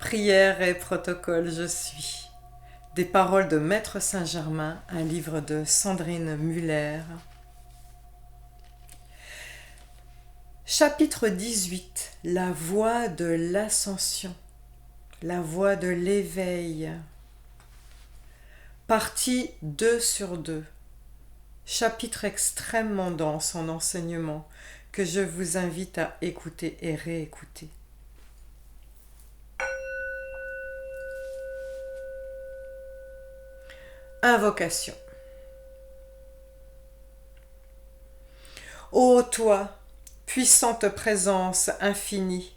Prière et protocole, je suis. Des paroles de Maître Saint-Germain, un livre de Sandrine Muller. Chapitre 18. La voie de l'ascension, la voie de l'éveil. Partie 2 sur 2. Chapitre extrêmement dense en enseignement que je vous invite à écouter et réécouter. Invocation. Ô toi, puissante présence infinie,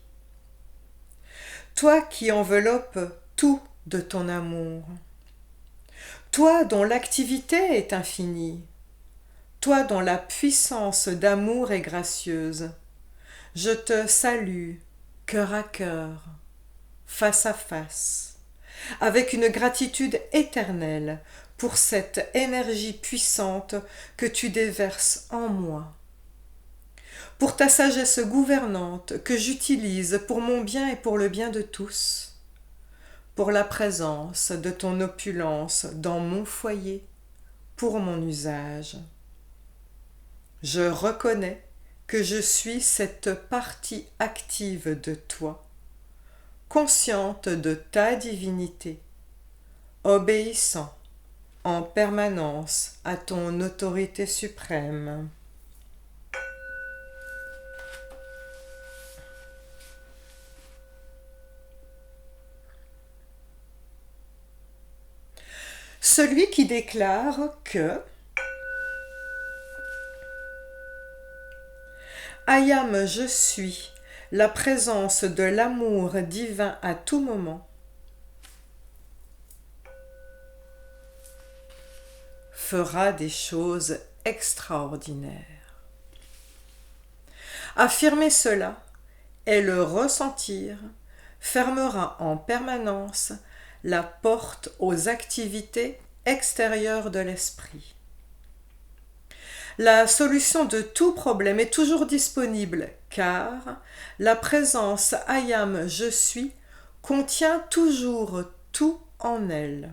toi qui enveloppes tout de ton amour, toi dont l'activité est infinie, toi dont la puissance d'amour est gracieuse, je te salue cœur à cœur, face à face, avec une gratitude éternelle pour cette énergie puissante que tu déverses en moi, pour ta sagesse gouvernante que j'utilise pour mon bien et pour le bien de tous, pour la présence de ton opulence dans mon foyer, pour mon usage. Je reconnais que je suis cette partie active de toi, consciente de ta divinité, obéissant en permanence à ton autorité suprême. Celui qui déclare que Ayam je suis, la présence de l'amour divin à tout moment, fera des choses extraordinaires. Affirmer cela et le ressentir fermera en permanence la porte aux activités extérieures de l'esprit. La solution de tout problème est toujours disponible car la présence Ayam je suis contient toujours tout en elle.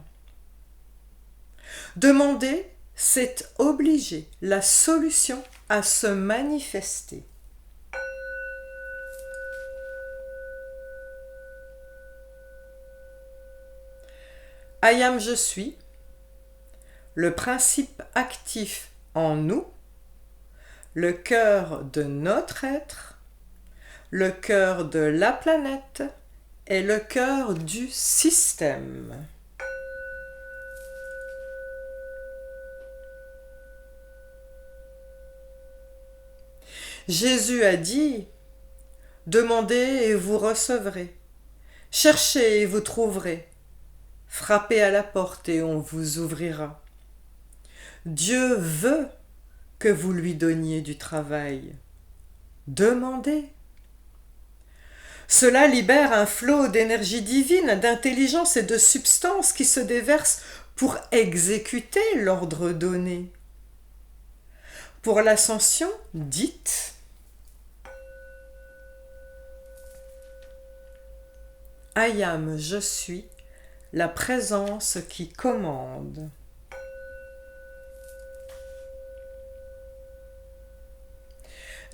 Demander, c'est obliger la solution à se manifester. Ayam je suis, le principe actif en nous, le cœur de notre être, le cœur de la planète et le cœur du système. Jésus a dit « Demandez et vous recevrez, cherchez et vous trouverez, frappez à la porte et on vous ouvrira. » Dieu veut que vous lui donniez du travail. Demandez. Cela libère un flot d'énergie divine, d'intelligence et de substance qui se déverse pour exécuter l'ordre donné. Pour l'ascension, dites Ayam, je suis, la présence qui commande.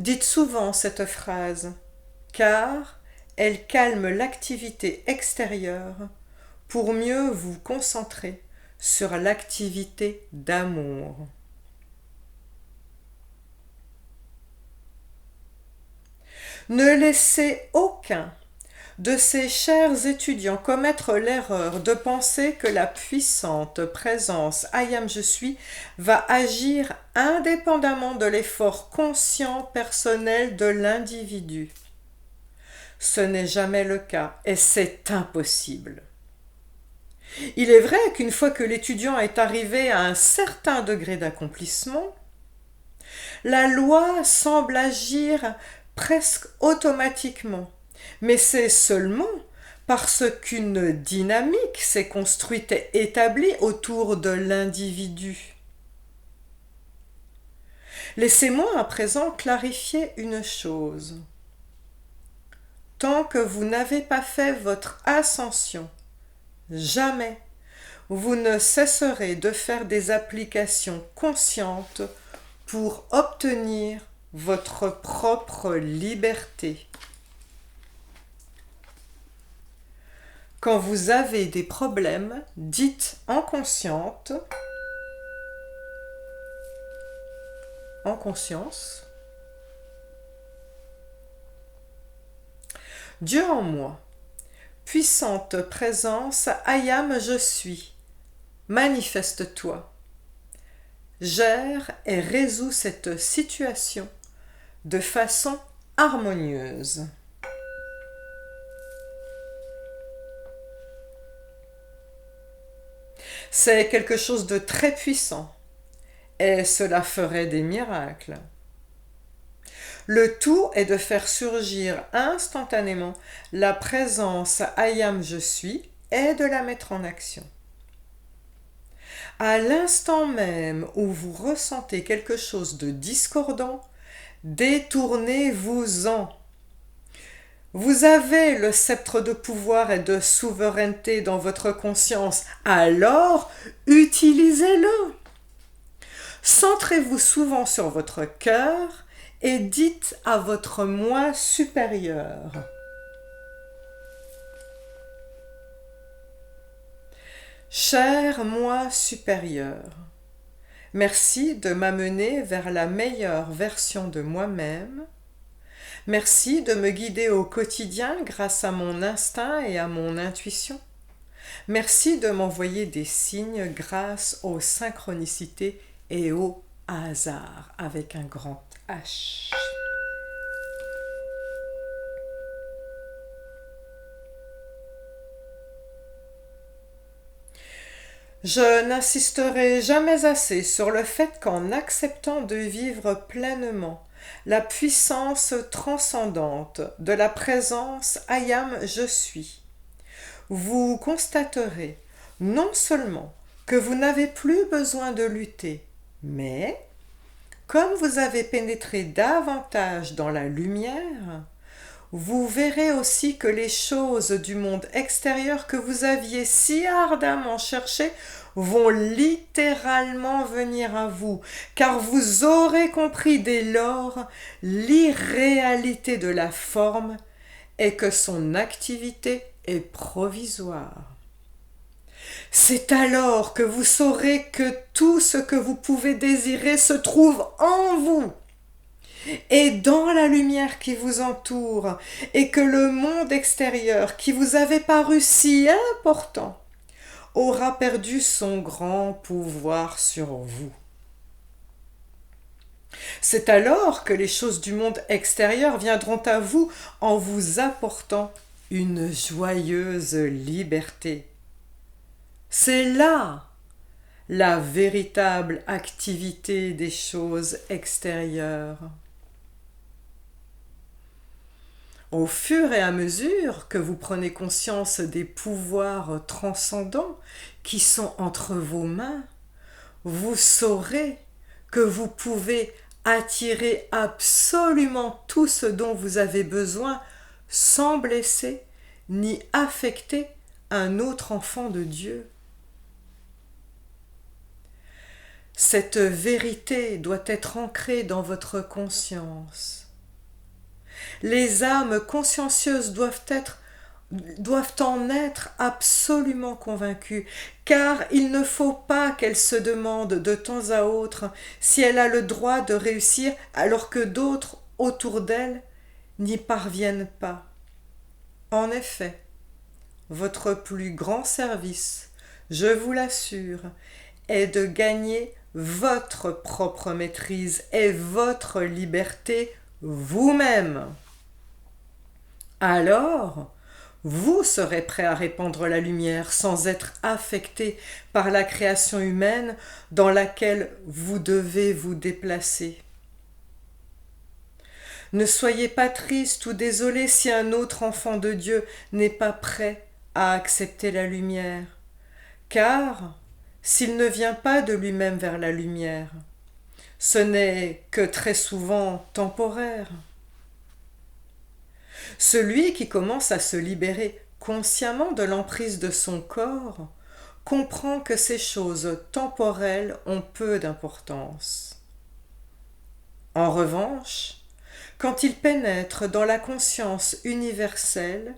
Dites souvent cette phrase, car elle calme l'activité extérieure pour mieux vous concentrer sur l'activité d'amour. Ne laissez aucun de ces chers étudiants commettre l'erreur de penser que la puissante présence Ayam je suis va agir indépendamment de l'effort conscient personnel de l'individu. Ce n'est jamais le cas et c'est impossible. Il est vrai qu'une fois que l'étudiant est arrivé à un certain degré d'accomplissement, la loi semble agir presque automatiquement. Mais c'est seulement parce qu'une dynamique s'est construite et établie autour de l'individu. Laissez-moi à présent clarifier une chose. tant que vous n'avez pas fait votre ascension, jamais vous ne cesserez de faire des applications conscientes pour obtenir votre propre liberté. Quand vous avez des problèmes, dites en conscience, Dieu en moi, puissante présence, Ayam je suis, manifeste-toi, gère et résous cette situation de façon harmonieuse. C'est quelque chose de très puissant et cela ferait des miracles. Le tout est de faire surgir instantanément la présence Ayam je suis et de la mettre en action. À l'instant même où vous ressentez quelque chose de discordant, détournez-vous-en. Vous avez le sceptre de pouvoir et de souveraineté dans votre conscience, alors utilisez-le. Centrez-vous souvent sur votre cœur et dites à votre moi supérieur. Cher moi supérieur, merci de m'amener vers la meilleure version de moi-même. Merci de me guider au quotidien grâce à mon instinct et à mon intuition. Merci de m'envoyer des signes grâce aux synchronicités et au hasard avec un grand H. Je n'insisterai jamais assez sur le fait qu'en acceptant de vivre pleinement la puissance transcendante de la présence Ayam je suis, vous constaterez non seulement que vous n'avez plus besoin de lutter, mais comme vous avez pénétré davantage dans la lumière, vous verrez aussi que les choses du monde extérieur que vous aviez si ardemment cherchées vont littéralement venir à vous, car vous aurez compris dès lors l'irréalité de la forme et que son activité est provisoire. C'est alors que vous saurez que tout ce que vous pouvez désirer se trouve en vous et dans la lumière qui vous entoure, et que le monde extérieur qui vous avait paru si important aura perdu son grand pouvoir sur vous. C'est alors que les choses du monde extérieur viendront à vous en vous apportant une joyeuse liberté. C'est là la véritable activité des choses extérieures. Au fur et à mesure que vous prenez conscience des pouvoirs transcendants qui sont entre vos mains, vous saurez que vous pouvez attirer absolument tout ce dont vous avez besoin sans blesser ni affecter un autre enfant de Dieu. Cette vérité doit être ancrée dans votre conscience. Les âmes consciencieuses doivent en être absolument convaincues, car il ne faut pas qu'elles se demandent de temps à autre si elle a le droit de réussir alors que d'autres autour d'elle n'y parviennent pas. En effet, votre plus grand service, je vous l'assure, est de gagner votre propre maîtrise et votre liberté vous-même. Alors, vous serez prêt à répandre la lumière sans être affecté par la création humaine dans laquelle vous devez vous déplacer. Ne soyez pas triste ou désolé si un autre enfant de Dieu n'est pas prêt à accepter la lumière, car s'il ne vient pas de lui-même vers la lumière, ce n'est que très souvent temporaire. Celui qui commence à se libérer consciemment de l'emprise de son corps comprend que ces choses temporelles ont peu d'importance. En revanche, quand il pénètre dans la conscience universelle,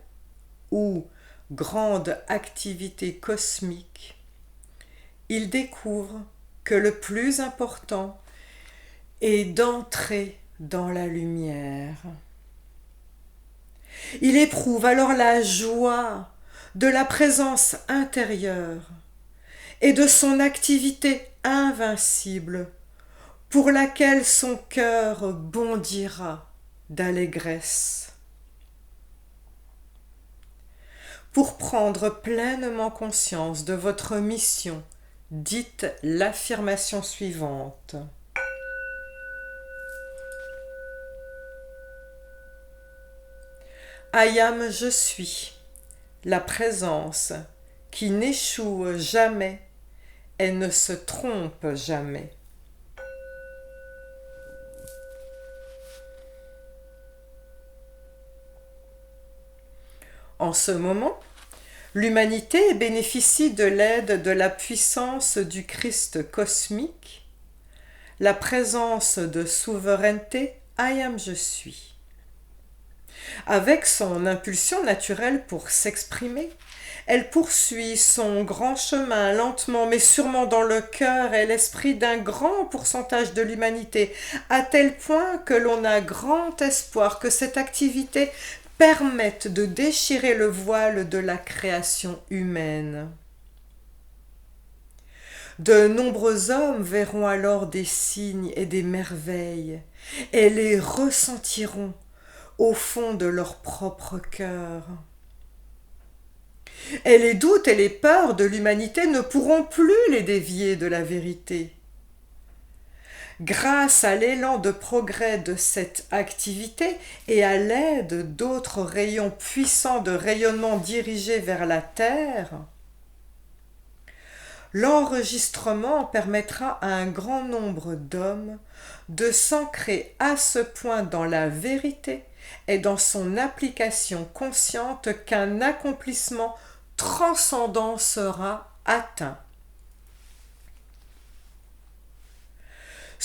ou grande activité cosmique, il découvre que le plus important est d'entrer dans la lumière. Il éprouve alors la joie de la présence intérieure et de son activité invincible pour laquelle son cœur bondira d'allégresse. Pour prendre pleinement conscience de votre mission, dites l'affirmation suivante. I am je suis, la présence qui n'échoue jamais et ne se trompe jamais. En ce moment, l'humanité bénéficie de l'aide de la puissance du Christ cosmique, la présence de souveraineté I am je suis. Avec son impulsion naturelle pour s'exprimer, elle poursuit son grand chemin lentement mais sûrement dans le cœur et l'esprit d'un grand pourcentage de l'humanité, à tel point que l'on a grand espoir que cette activité permette de déchirer le voile de la création humaine. De nombreux hommes verront alors des signes et des merveilles et les ressentiront au fond de leur propre cœur. Et les doutes et les peurs de l'humanité ne pourront plus les dévier de la vérité. Grâce à l'élan de progrès de cette activité et à l'aide d'autres rayons puissants de rayonnement dirigés vers la Terre, l'enregistrement permettra à un grand nombre d'hommes de s'ancrer à ce point dans la vérité et dans son application consciente qu'un accomplissement transcendant sera atteint.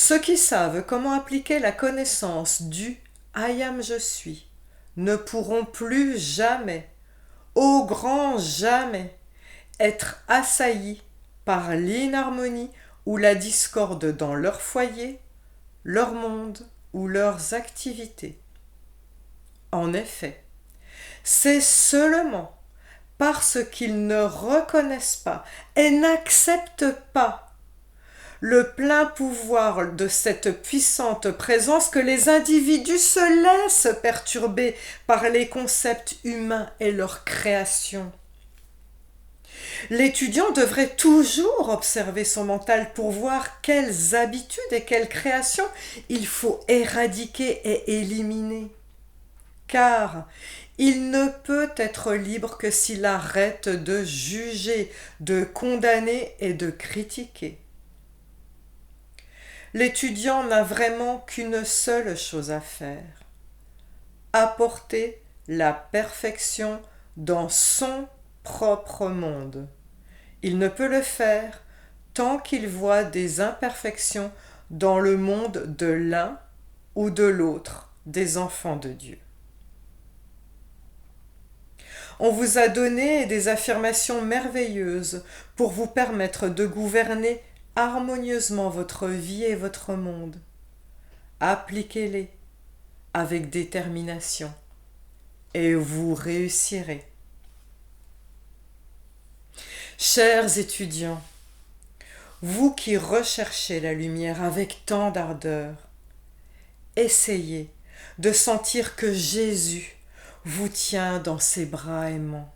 Ceux qui savent comment appliquer la connaissance du I am je suis ne pourront plus jamais, au grand jamais, être assaillis par l'inharmonie ou la discorde dans leur foyer, leur monde ou leurs activités. En effet, c'est seulement parce qu'ils ne reconnaissent pas et n'acceptent pas le plein pouvoir de cette puissante présence que les individus se laissent perturber par les concepts humains et leur création. L'étudiant devrait toujours observer son mental pour voir quelles habitudes et quelles créations il faut éradiquer et éliminer. Car il ne peut être libre que s'il arrête de juger, de condamner et de critiquer. L'étudiant n'a vraiment qu'une seule chose à faire, apporter la perfection dans son propre monde. Il ne peut le faire tant qu'il voit des imperfections dans le monde de l'un ou de l'autre des enfants de Dieu. On vous a donné des affirmations merveilleuses pour vous permettre de gouverner harmonieusement votre vie et votre monde. Appliquez-les avec détermination et vous réussirez. Chers étudiants, vous qui recherchez la lumière avec tant d'ardeur, essayez de sentir que Jésus vous tient dans ses bras aimants.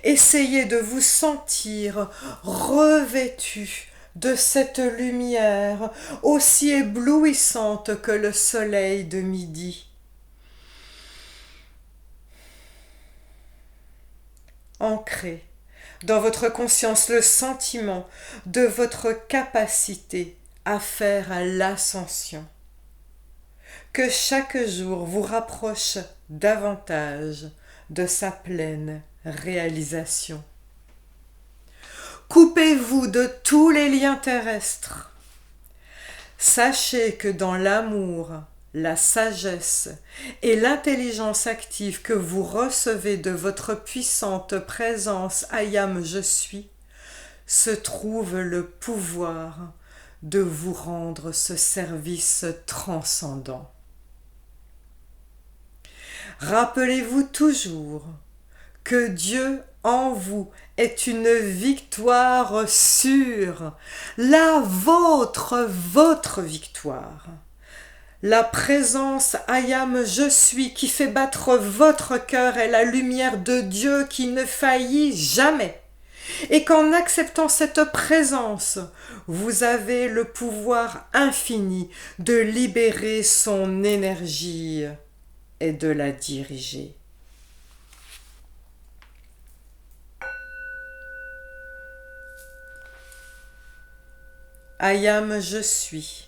Essayez de vous sentir revêtu de cette lumière aussi éblouissante que le soleil de midi. Ancrez dans votre conscience le sentiment de votre capacité à faire l'ascension. que chaque jour vous rapproche davantage de sa pleine réalisation. Coupez-vous de tous les liens terrestres. Sachez que dans l'amour, la sagesse et l'intelligence active que vous recevez de votre puissante présence Ayam Je suis, se trouve le pouvoir de vous rendre ce service transcendant. Rappelez-vous toujours que Dieu en vous est une victoire sûre, la votre victoire. La présence Ayam Je suis qui fait battre votre cœur est la lumière de Dieu qui ne faillit jamais. Et qu'en acceptant cette présence, vous avez le pouvoir infini de libérer son énergie et de la diriger. Ayam Je suis,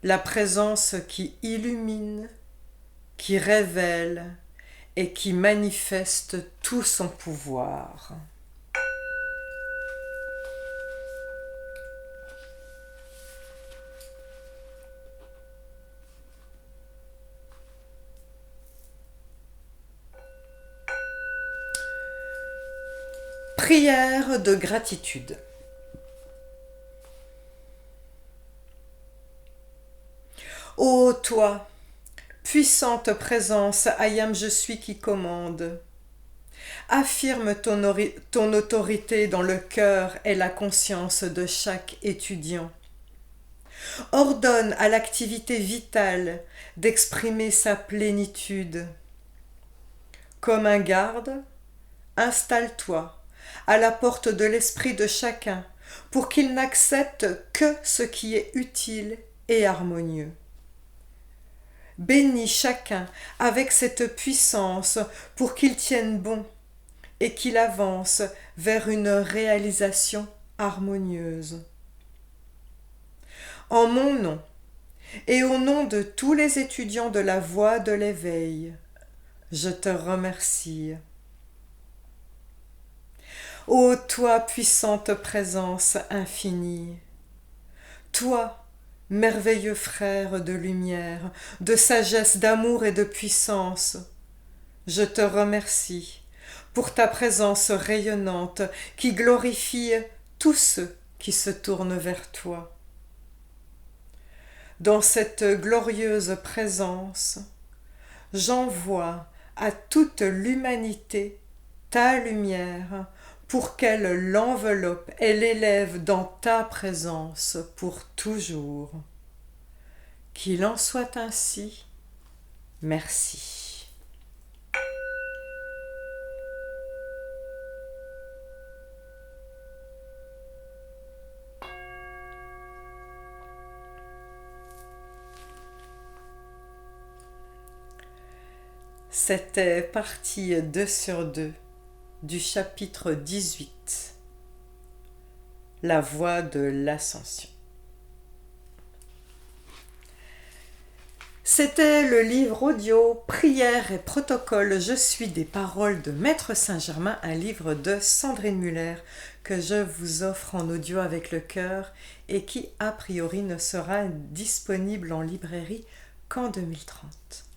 la présence qui illumine, qui révèle et qui manifeste tout son pouvoir. Prière de gratitude. Ô toi, puissante présence, Ayam Je suis qui commande, affirme ton autorité dans le cœur et la conscience de chaque étudiant. Ordonne à l'activité vitale d'exprimer sa plénitude. Comme un garde, installe-toi à la porte de l'esprit de chacun pour qu'il n'accepte que ce qui est utile et harmonieux. Bénis chacun avec cette puissance pour qu'il tienne bon et qu'il avance vers une réalisation harmonieuse. En mon nom et au nom de tous les étudiants de la voie de l'éveil, je te remercie. Ô toi, puissante présence infinie, toi, merveilleux frère de lumière, de sagesse, d'amour et de puissance, je te remercie pour ta présence rayonnante qui glorifie tous ceux qui se tournent vers toi. Dans cette glorieuse présence, j'envoie à toute l'humanité ta lumière pour qu'elle l'enveloppe et l'élève dans ta présence pour toujours. Qu'il en soit ainsi. Merci. C'était partie 2 sur 2 du chapitre 18, La voie de l'ascension. C'était le livre audio Prières et protocoles Je suis des paroles de Maître Saint-Germain, un livre de Sandrine Muller que je vous offre en audio avec le cœur et qui a priori ne sera disponible en librairie qu'en 2030.